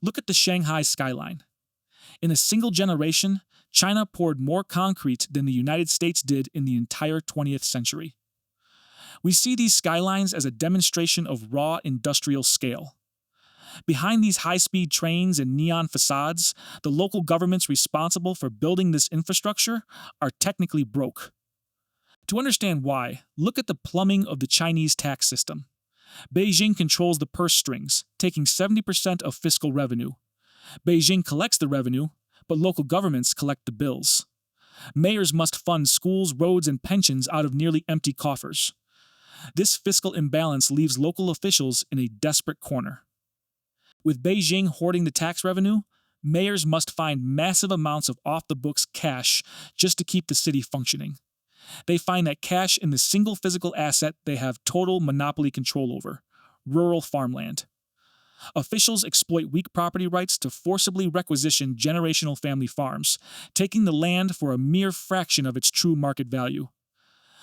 Look at the Shanghai skyline. In a single generation, China poured more concrete than the United States did in the entire 20th century. We see these skylines as a demonstration of raw industrial scale. Behind these high-speed trains and neon facades, the local governments responsible for building this infrastructure are technically broke. To understand why, look at the plumbing of the Chinese tax system. Beijing controls the purse strings, taking 70% of fiscal revenue. Beijing collects the revenue, but local governments collect the bills. Mayors must fund schools, roads, and pensions out of nearly empty coffers. This fiscal imbalance leaves local officials in a desperate corner. With Beijing hoarding the tax revenue, mayors must find massive amounts of off-the-books cash just to keep the city functioning. They find that cash in the single physical asset they have total monopoly control over: rural farmland. Officials exploit weak property rights to forcibly requisition generational family farms, taking the land for a mere fraction of its true market value.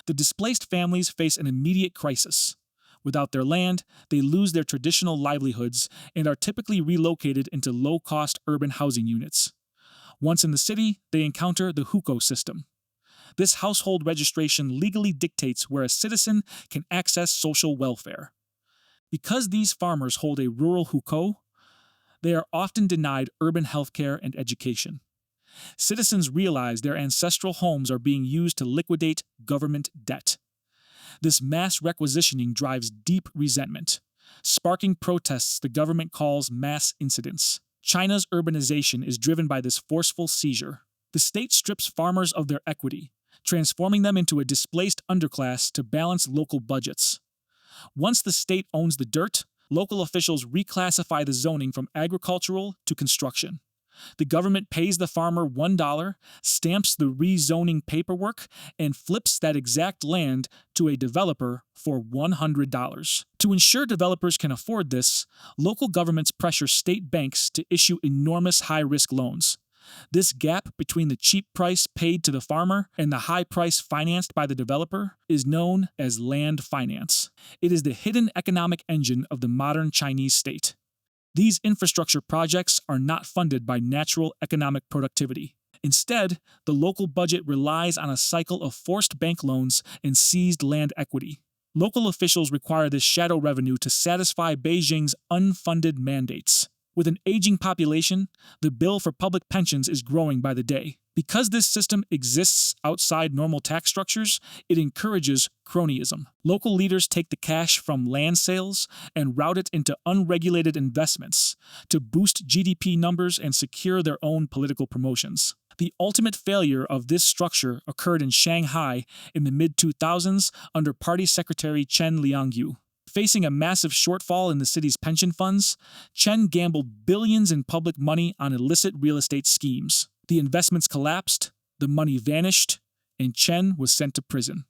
The displaced families face an immediate crisis. Without their land, they lose their traditional livelihoods and are typically relocated into low-cost urban housing units. Once in the city, they encounter the hukou system. This household registration legally dictates where a citizen can access social welfare. Because these farmers hold a rural hukou, they are often denied urban healthcare and education. Citizens realize their ancestral homes are being used to liquidate government debt. This mass requisitioning drives deep resentment, sparking protests the government calls mass incidents. China's urbanization is driven by this forceful seizure. The state strips farmers of their equity, transforming them into a displaced underclass to balance local budgets. Once the state owns the dirt, local officials reclassify the zoning from agricultural to construction. The government pays the farmer $1, stamps the rezoning paperwork, and flips that exact land to a developer for $100. To ensure developers can afford this, local governments pressure state banks to issue enormous high-risk loans. This gap between the cheap price paid to the farmer and the high price financed by the developer is known as land finance. It is the hidden economic engine of the modern Chinese state. These infrastructure projects are not funded by natural economic productivity. Instead, the local budget relies on a cycle of forced bank loans and seized land equity. Local officials require this shadow revenue to satisfy Beijing's unfunded mandates. With an aging population, the bill for public pensions is growing by the day. Because this system exists outside normal tax structures, it encourages cronyism. Local leaders take the cash from land sales and route it into unregulated investments to boost GDP numbers and secure their own political promotions. The ultimate failure of this structure occurred in Shanghai in the mid-2000s under Party Secretary Chen Liangyu. Facing a massive shortfall in the city's pension funds, Chen gambled billions in public money on illicit real estate schemes. The investments collapsed, the money vanished, and Chen was sent to prison.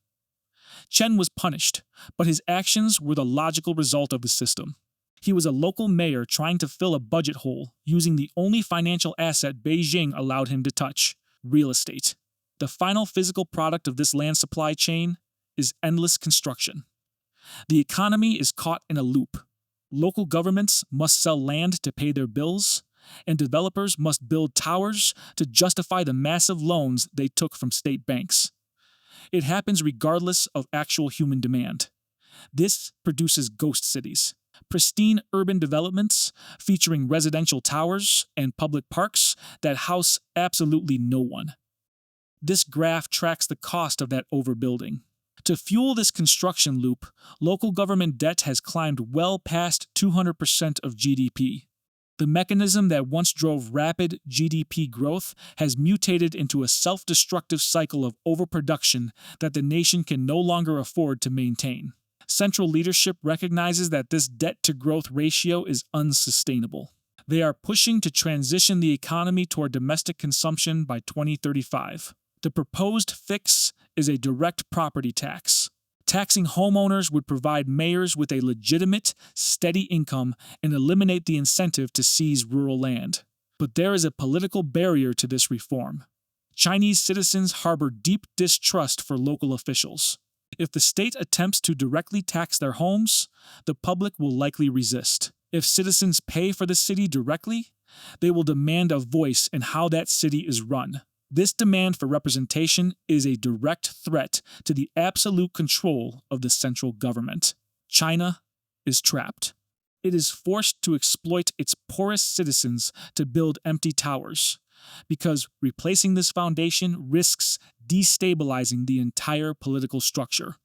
Chen was punished, but his actions were the logical result of the system. He was a local mayor trying to fill a budget hole using the only financial asset Beijing allowed him to touch: real estate. The final physical product of this land supply chain is endless construction. The economy is caught in a loop. Local governments must sell land to pay their bills, and developers must build towers to justify the massive loans they took from state banks. It happens regardless of actual human demand. This produces ghost cities, pristine urban developments featuring residential towers and public parks that house absolutely no one. This graph tracks the cost of that overbuilding. To fuel this construction loop, local government debt has climbed well past 200% of GDP. The mechanism that once drove rapid GDP growth has mutated into a self-destructive cycle of overproduction that the nation can no longer afford to maintain. Central leadership recognizes that this debt-to-growth ratio is unsustainable. They are pushing to transition the economy toward domestic consumption by 2035. The proposed fix is a direct property tax. Taxing homeowners would provide mayors with a legitimate, steady income and eliminate the incentive to seize rural land. But there is a political barrier to this reform. Chinese citizens harbor deep distrust for local officials. If the state attempts to directly tax their homes, the public will likely resist. If citizens pay for the city directly, They will demand a voice in how that city is run. This demand for representation is a direct threat to the absolute control of the central government. China is trapped. It is forced to exploit its poorest citizens to build empty towers, because replacing this foundation risks destabilizing the entire political structure.